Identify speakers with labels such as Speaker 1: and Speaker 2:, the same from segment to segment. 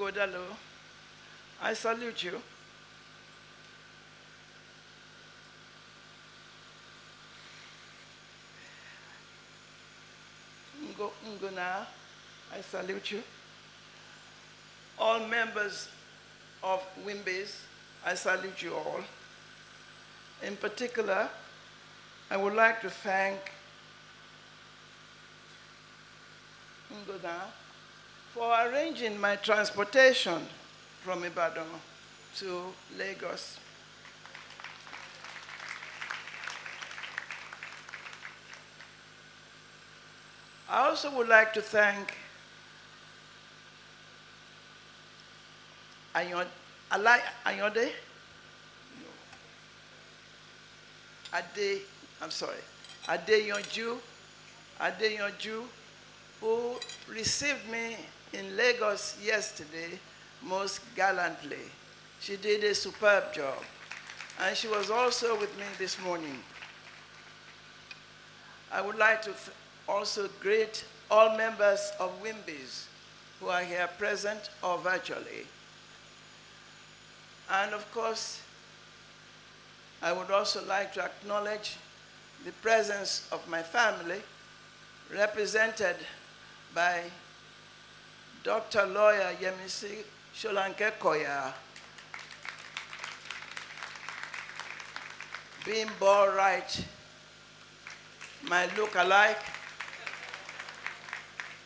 Speaker 1: Ugodalo, I salute you. Ngona, I salute you. All members of Wimbes, I salute you all. In particular, I would like to thank Ngona for arranging my transportation from Ibadan to Lagos. I also would like to thank Ayode, Adeyonju, who received me in Lagos yesterday most gallantly. She did a superb job. And she was also with me this morning. I would like to also greet all members of Wimbes who are here present or virtually. And of course, I would also like to acknowledge the presence of my family, represented by Dr. Lawyer Yemisi Solanke Koya, Bimbo Wright, my look-alike,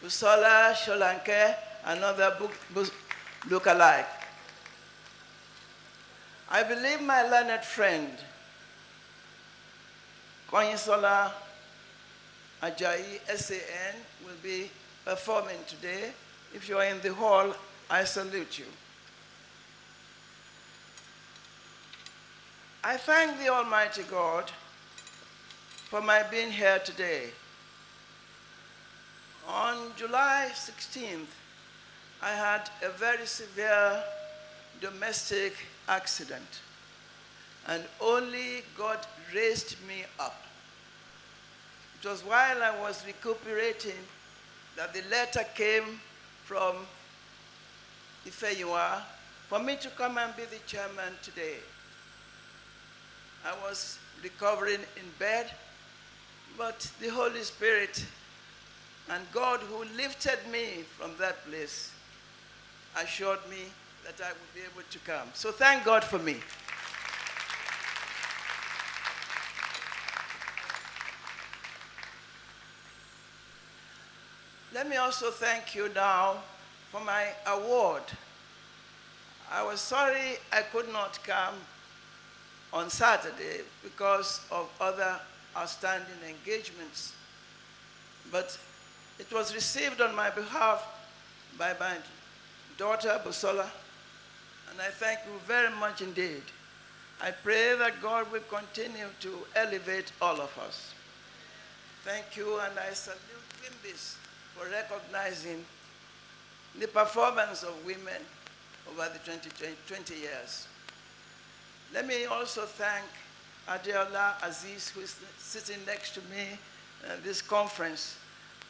Speaker 1: Busola Solanke, another look-alike. I believe my learned friend, Konyisola Ajayi, SAN, will be performing today. If you are in the hall, I salute you. I thank the Almighty God for my being here today. On July 16th, I had a very severe domestic accident, and only God raised me up. It was while I was recuperating that the letter came from Ifeyiwa for me to come and be the chairman today. I was recovering in bed, but the Holy Spirit and God, who lifted me from that place, assured me that I would be able to come. So thank God for me. Let me also thank you now for my award. I was sorry I could not come on Saturday because of other outstanding engagements, but it was received on my behalf by my daughter, Busola, and I thank you very much indeed. I pray that God will continue to elevate all of us. Thank you, and I salute Wimbes for recognizing the performance of women over the 20 years. Let me also thank Adeola Aziz, who is sitting next to me at this conference.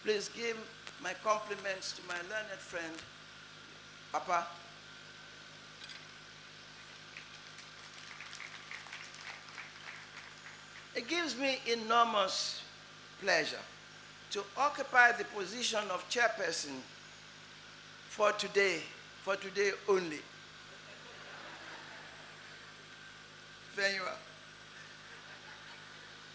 Speaker 1: Please give my compliments to my learned friend, Papa. It gives me enormous pleasure to occupy the position of chairperson for today only. There you are.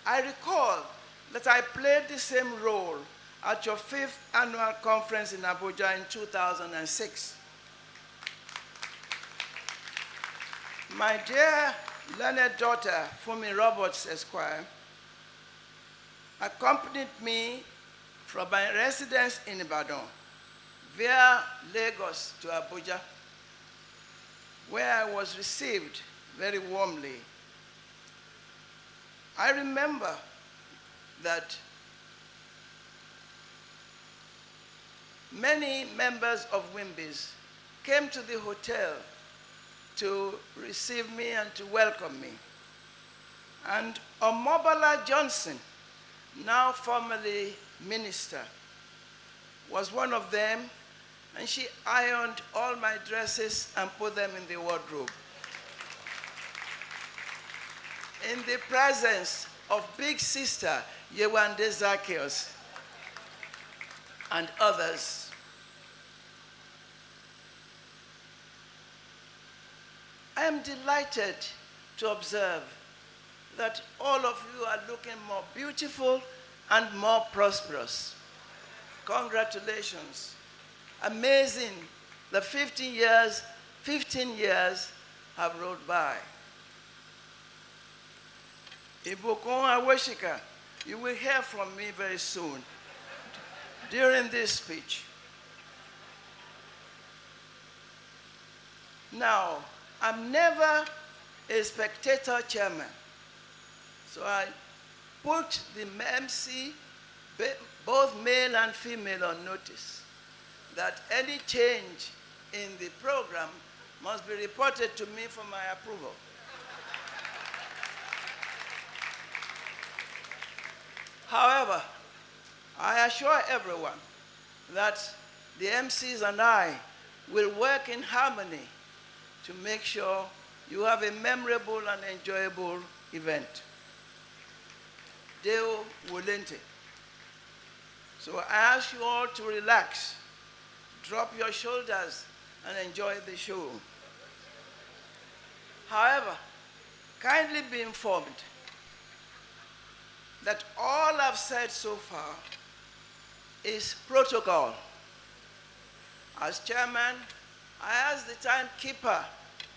Speaker 1: I recall that I played the same role at your 5th annual conference in Abuja in 2006. My dear learned daughter, Fumi Roberts Esquire, accompanied me from my residence in Ibadan via Lagos to Abuja, where I was received very warmly. I remember that many members of Wimbes came to the hotel to receive me and to welcome me. And Omobala Johnson, now formerly minister, was one of them, And she ironed all my dresses and put them in the wardrobe. In the presence of big sister Yewande Zacchaeus and others. I am delighted to observe that all of you are looking more beautiful and more prosperous. Congratulations. Amazing. The 15 years have rolled by. Ibukun Aweshika, you will hear from me very soon during this speech. Now, I'm never a spectator chairman, so I put the MC, both male and female, on notice that any change in the program must be reported to me for my approval. However, I assure everyone that the MCs and I will work in harmony to make sure you have a memorable and enjoyable event. Deo Wolente. So I ask you all to relax, drop your shoulders, and enjoy the show. However, kindly be informed that all I've said so far is protocol. As chairman, I ask the timekeeper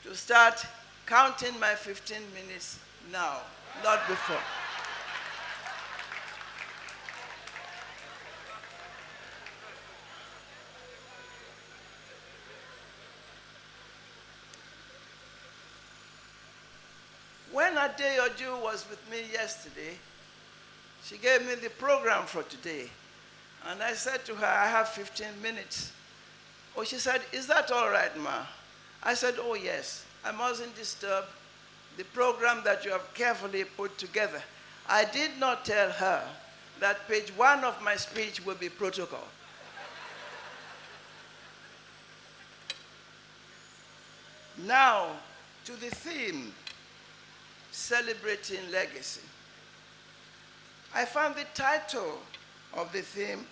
Speaker 1: to start counting my 15 minutes now, not before. When Adeyoju was with me yesterday, she gave me the program for today. And I said to her, I have 15 minutes. Oh, she said, is that all right, Ma? I said, oh, yes. I mustn't disturb the program that you have carefully put together. I did not tell her that page 1 of my speech will be protocol. Now, to the theme, celebrating legacy. I found the title of the theme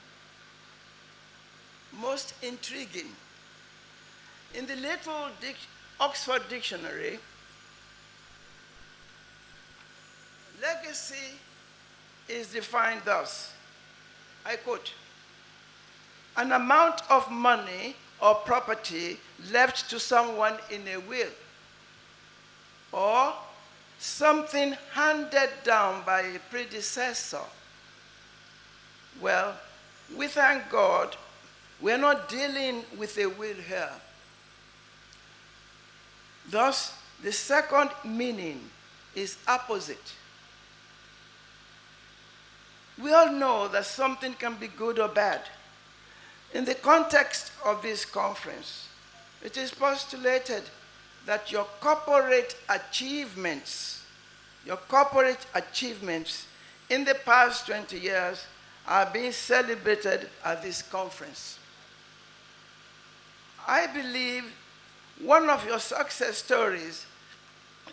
Speaker 1: most intriguing. In the little Oxford Dictionary, legacy is defined thus, I quote, an amount of money or property left to someone in a will, or something handed down by a predecessor. Well, we thank God we're not dealing with a will here. Thus, the second meaning is opposite. We all know that something can be good or bad. In the context of this conference, it is postulated that your corporate achievements in the past 20 years are being celebrated at this conference. I believe one of your success stories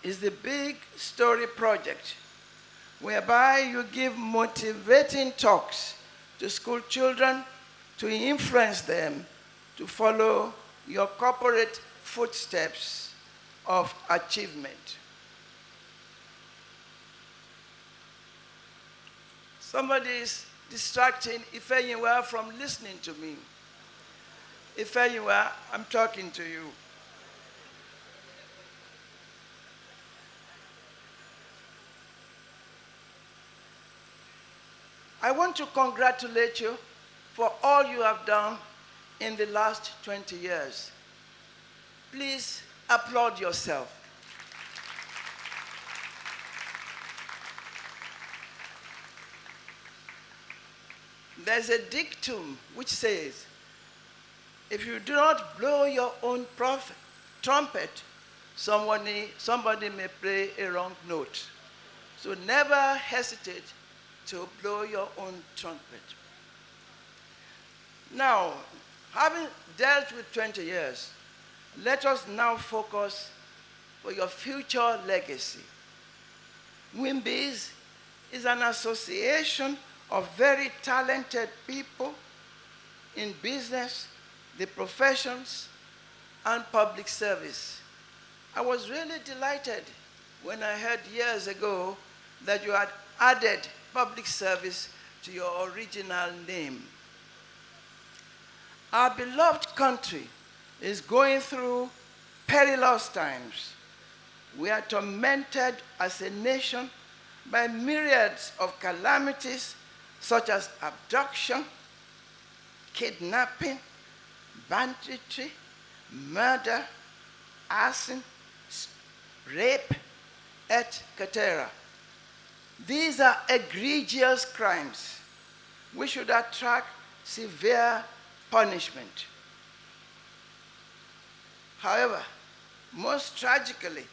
Speaker 1: is the Big Story Project, whereby you give motivating talks to school children to influence them to follow your corporate footsteps of achievement. Somebody is distracting Ifeyiwa from listening to me. Ifeyiwa, I'm talking to you. I want to congratulate you for all you have done in the last 20 years. Please applaud yourself. There's a dictum which says, if you do not blow your own trumpet, somebody may play a wrong note. So never hesitate to blow your own trumpet. Now, Having dealt with 20 years, let us now focus for your future legacy. WIMBIZ is an association of very talented people in business, the professions, and public service. I was really delighted when I heard years ago that you had added public service to your original name. Our beloved country is going through perilous times. We are tormented as a nation by myriads of calamities such as abduction, kidnapping, banditry, murder, arson, rape, etc. These are egregious crimes which should attract severe punishment. However, most tragically,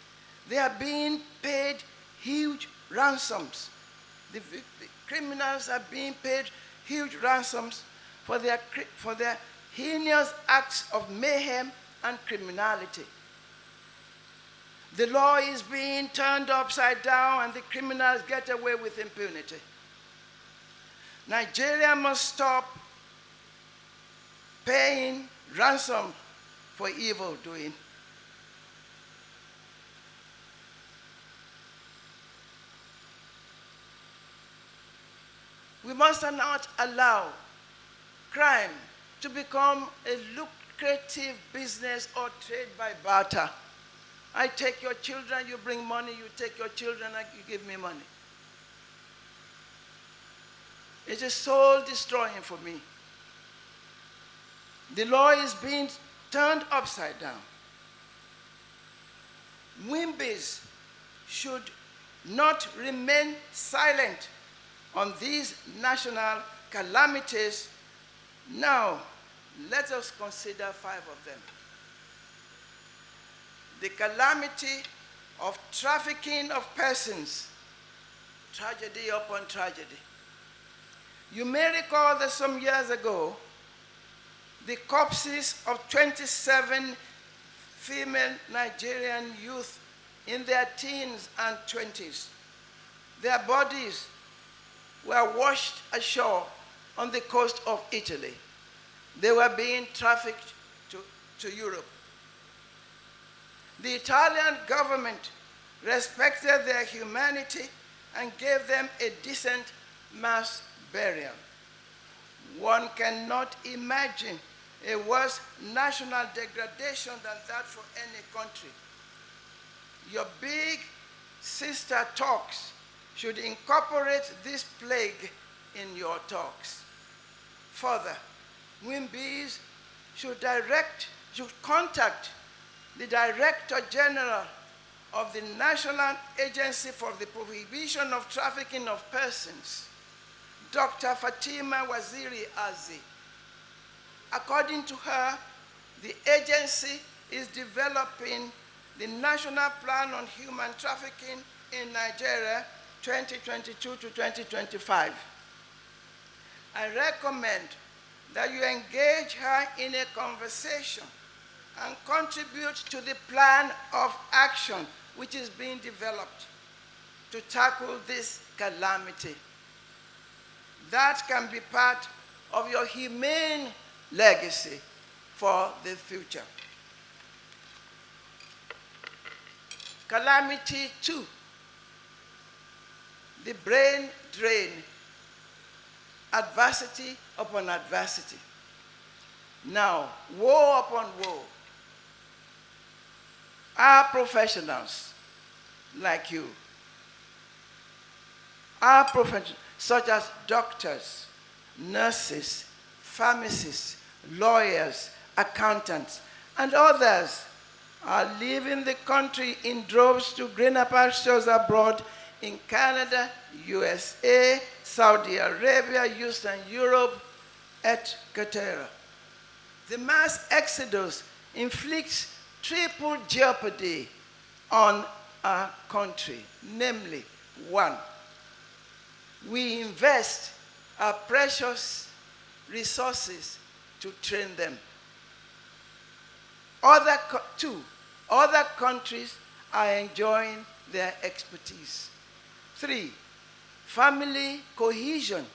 Speaker 1: they are being paid huge ransoms. The criminals are being paid huge ransoms for their heinous acts of mayhem and criminality. The law is being turned upside down and the criminals get away with impunity. Nigeria must stop paying ransom for evil doing. We must not allow crime to become a lucrative business or trade by barter. I take your children, you bring money, you take your children, you give me money. It is soul destroying for me. The law is being turned upside down. WIMBIZ should not remain silent on these national calamities. Now, let us consider 5 of them. The calamity of trafficking of persons, tragedy upon tragedy. You may recall that some years ago, the corpses of 27 female Nigerian youth in their teens and 20s, their bodies were washed ashore on the coast of Italy. They were being trafficked to Europe. The Italian government respected their humanity and gave them a decent mass burial. One cannot imagine a worse national degradation than that for any country. Your big sister talks should incorporate this plague in your talks. Further, WIMBIZ should contact the Director General of the National Agency for the Prohibition of Trafficking of Persons, Dr. Fatima Waziri Azi. According to her, the agency is developing the National Plan on Human Trafficking in Nigeria 2022 to 2025. I recommend that you engage her in a conversation and contribute to the plan of action which is being developed to tackle this calamity. That can be part of your humane legacy for the future. Calamity 2, the brain drain, adversity upon adversity. Now, woe upon woe. Our professionals, like you, our professionals, such as doctors, nurses, pharmacists, lawyers, accountants, and others, are leaving the country in droves to greener pastures abroad in Canada, USA, Saudi Arabia, Eastern Europe, etc. The mass exodus inflicts triple jeopardy on our country, namely, 1, we invest our precious resources to train them. Other countries are enjoying their expertise. 3, family cohesion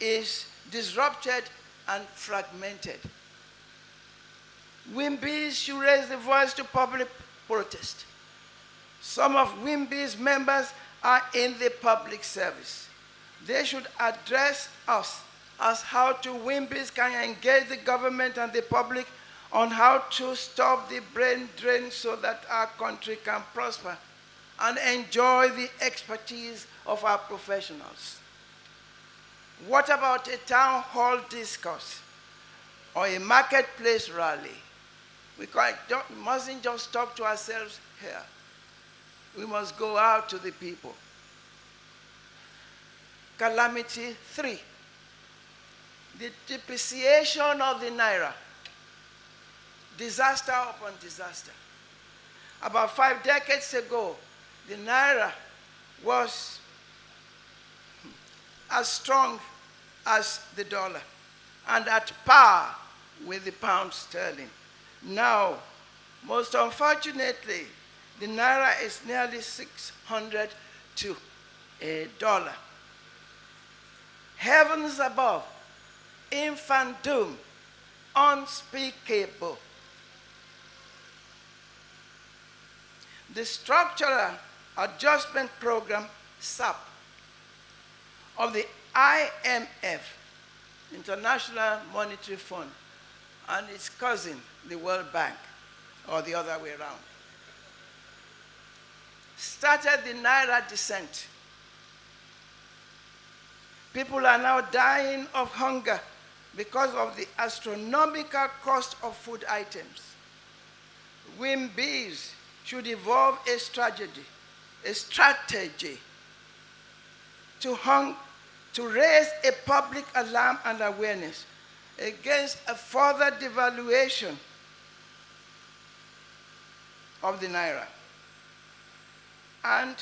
Speaker 1: is disrupted and fragmented. WIMBYs should raise the voice to public protest. Some of WIMBY's members are in the public service. They should address us as how to WIMBYs can engage the government and the public on how to stop the brain drain so that our country can prosper and enjoy the expertise of our professionals. What about a town hall discourse or a marketplace rally? We mustn't just talk to ourselves here. We must go out to the people. Calamity 3, the depreciation of the Naira. Disaster upon disaster. About 5 decades ago, the Naira was as strong as the dollar and at par with the pound sterling. Now, most unfortunately, the Naira is nearly 600 to a dollar. Heavens above, infant doom, unspeakable. The Structural Adjustment Program, SAP, of the IMF, International Monetary Fund, and its cousin, the World Bank, or the other way around, started the Naira descent. People are now dying of hunger because of the astronomical cost of food items. WIMBYs should evolve a strategy to raise a public alarm and awareness against a further devaluation of the Naira and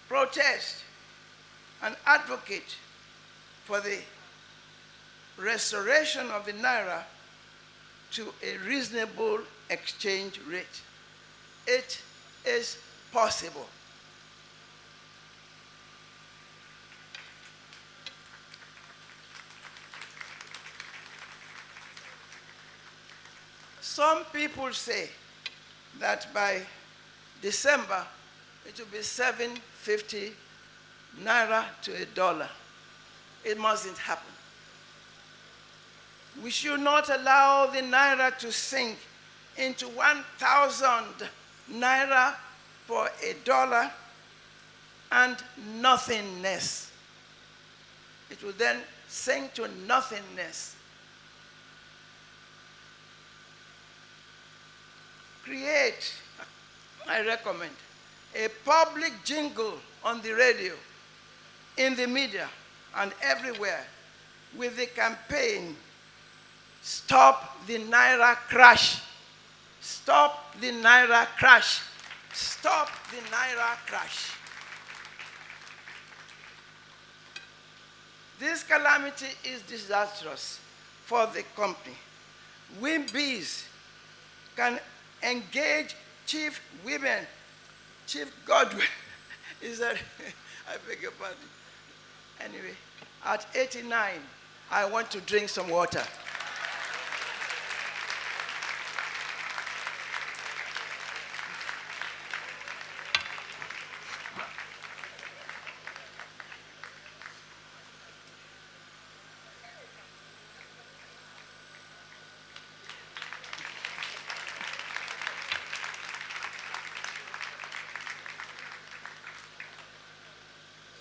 Speaker 1: protest and advocate for the restoration of the Naira to a reasonable exchange rate. It is possible. Some people say that by December, it will be 750 Naira to a dollar. It mustn't happen. We should not allow the Naira to sink into 1,000 Naira for a dollar and nothingness. It will then sink to nothingness. Create, I recommend, a public jingle on the radio, in the media, and everywhere with the campaign, Stop the Naira Crash. Stop the Naira Crash. Stop the Naira Crash. This calamity is disastrous for the company. WIMBYs can engage Chief Godwin, is that, I beg your pardon. Anyway, at 89, I want to drink some water.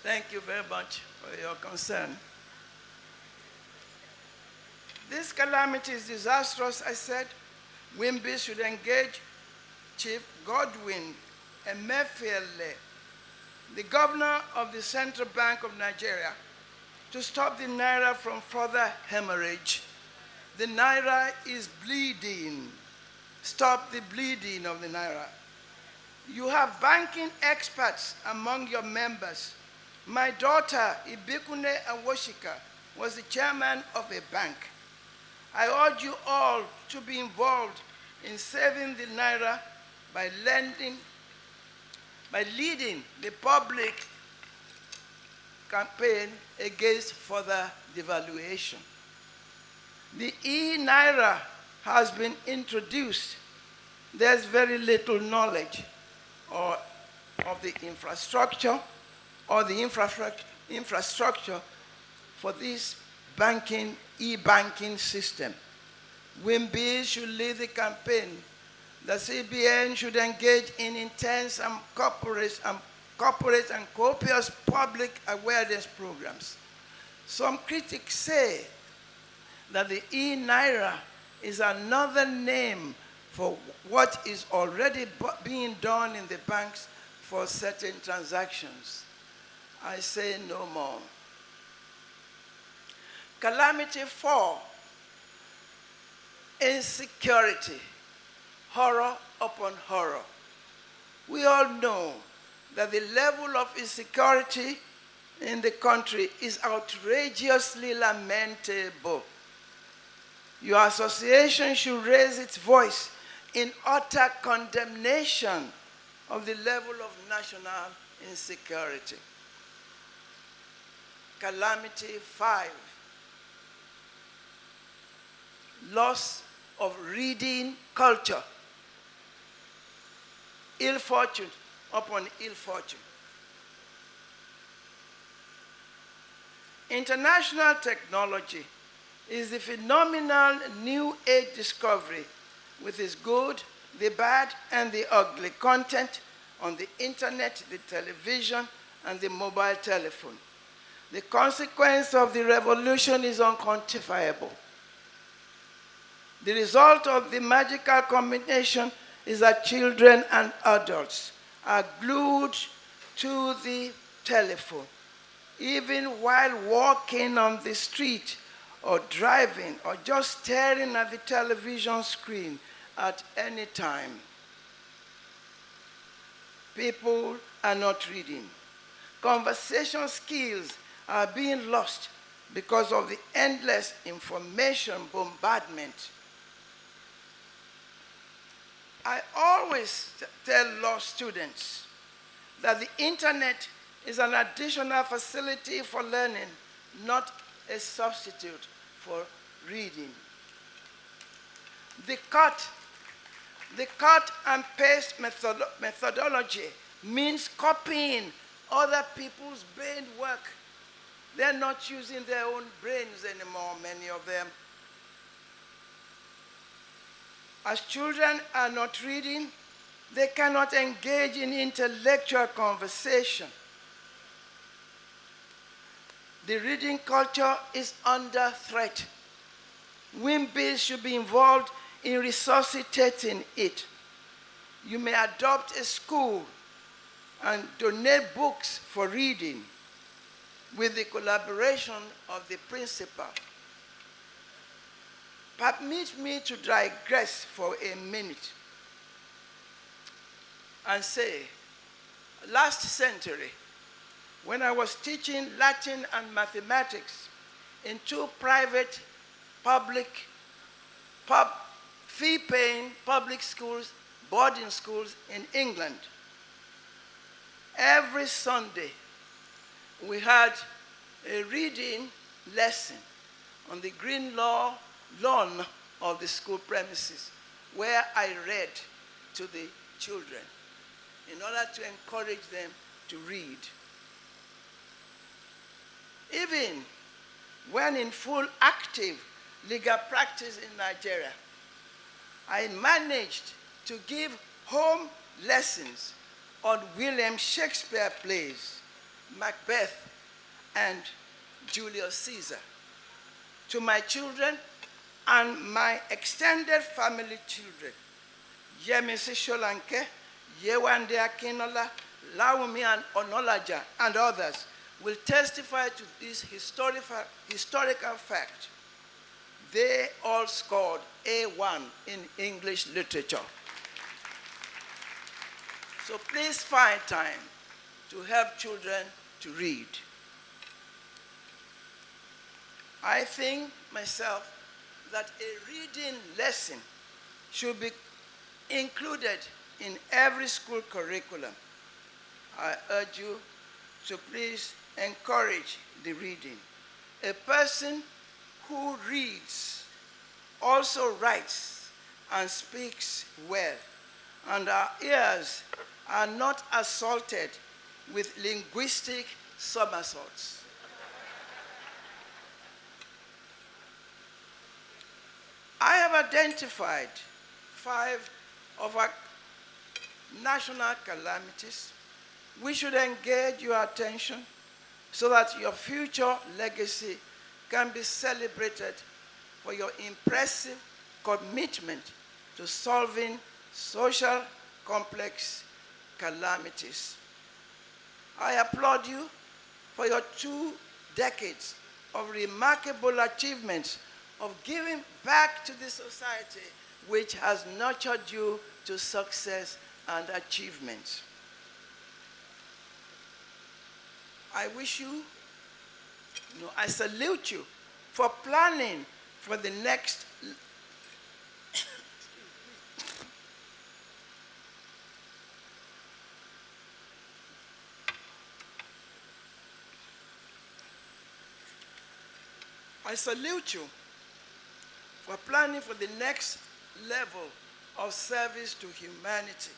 Speaker 1: Thank you very much for your concern. This calamity is disastrous, I said. WIMBY should engage Chief Godwin Emefiele, the governor of the Central Bank of Nigeria, to stop the Naira from further hemorrhage. The Naira is bleeding. Stop the bleeding of the Naira. You have banking experts among your members. My daughter, Ibikune Awoshika, was the chairman of a bank. I urge you all to be involved in saving the Naira by leading the public campaign against further devaluation. The e-Naira has been introduced. There's very little knowledge of the infrastructure for this e-banking system. WIMBI should lead the campaign. The CBN should engage in intense and corporate and copious public awareness programs. Some critics say that the e-Naira is another name for what is already being done in the banks for certain transactions. I say no more. Calamity 4, insecurity, horror upon horror. We all know that the level of insecurity in the country is outrageously lamentable. Your association should raise its voice in utter condemnation of the level of national insecurity. Calamity 5, loss of reading culture, ill fortune upon ill fortune. International technology is the phenomenal new age discovery with its good, the bad, and the ugly content on the internet, the television, and the mobile telephone. The consequence of the revolution is unquantifiable. The result of the magical combination is that children and adults are glued to the telephone, even while walking on the street or driving or just staring at the television screen at any time. People are not reading. Conversation skills are being lost because of the endless information bombardment. I always tell law students that the internet is an additional facility for learning, not a substitute for reading. The cut and paste methodology means copying other people's brain work. They're not using their own brains anymore, many of them. As children are not reading, they cannot engage in intellectual conversation. The reading culture is under threat. WIMBIs should be involved in resuscitating it. You may adopt a school and donate books for reading with the collaboration of the principal. Permit me to digress for a minute and say, last century, when I was teaching Latin and mathematics in two private fee-paying public schools, boarding schools in England, every Sunday we had a reading lesson on the green lawn of the school premises, where I read to the children in order to encourage them to read. Even when in full active legal practice in Nigeria, I managed to give home lessons on William Shakespeare plays, Macbeth and Julius Caesar, to my children and my extended family children, Yemisi Solanke, Yewande Akinola, Lawumi and Onolaja, and others, will testify to this historical fact. They all scored A1 in English literature. So please find time to help children to read. I think myself that a reading lesson should be included in every school curriculum. I urge you to please encourage the reading. A person who reads also writes and speaks well, and our ears are not assaulted with linguistic somersaults. I have identified 5 of our national calamities which should engage your attention so that your future legacy can be celebrated for your impressive commitment to solving social complex calamities. I applaud you for your 2 decades of remarkable achievements of giving back to the society which has nurtured you to success and achievement. I wish you, I salute you for planning for the next I salute you for planning for the next level of service to humanity.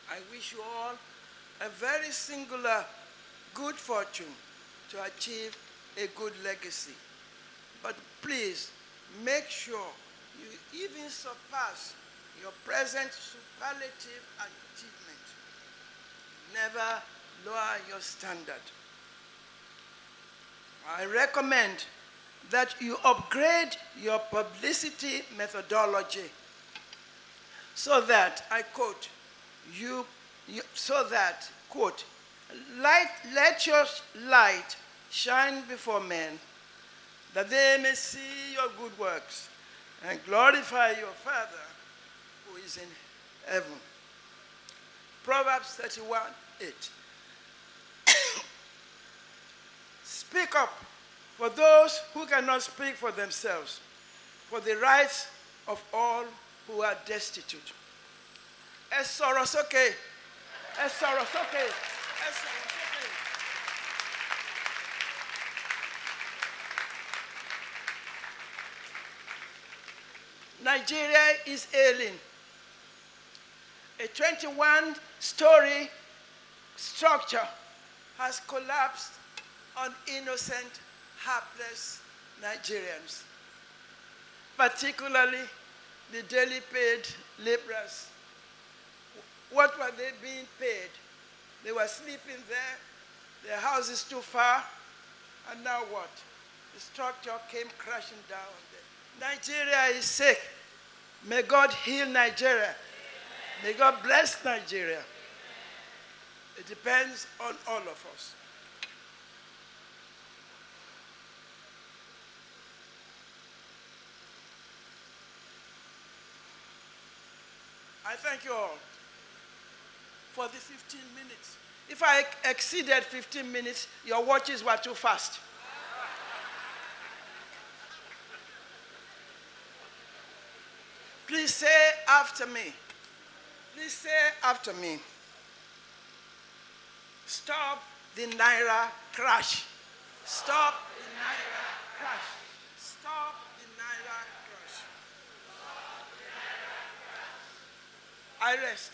Speaker 1: I wish you all a very singular good fortune to achieve a good legacy. But please make sure you even surpass your present superlative achievement. Never lower your standard. I recommend that you upgrade your publicity methodology so that, I quote, quote, let your light shine before men, that they may see your good works and glorify your Father who is in heaven. Proverbs 31:8. Speak up for those who cannot speak for themselves, for the rights of all who are destitute. Ẹ sọ̀rọ̀ sókè. Ẹ sọ̀rọ̀ sókè. Ẹ sọ̀rọ̀ sókè. Nigeria is ailing. A 21-story structure has collapsed on innocent, helpless Nigerians, particularly the daily paid laborers. What were they being paid? They were sleeping there, their house is too far, and now what? The structure came crashing down on them. Nigeria is sick. May God heal Nigeria. Amen. May God bless Nigeria. Amen. It depends on all of us. I thank you all for the 15 minutes. If I exceeded 15 minutes, your watches were too fast. Please say after me. Please say after me. Stop the Naira crash. Stop the Naira crash. Stop the Naira crash. I rest.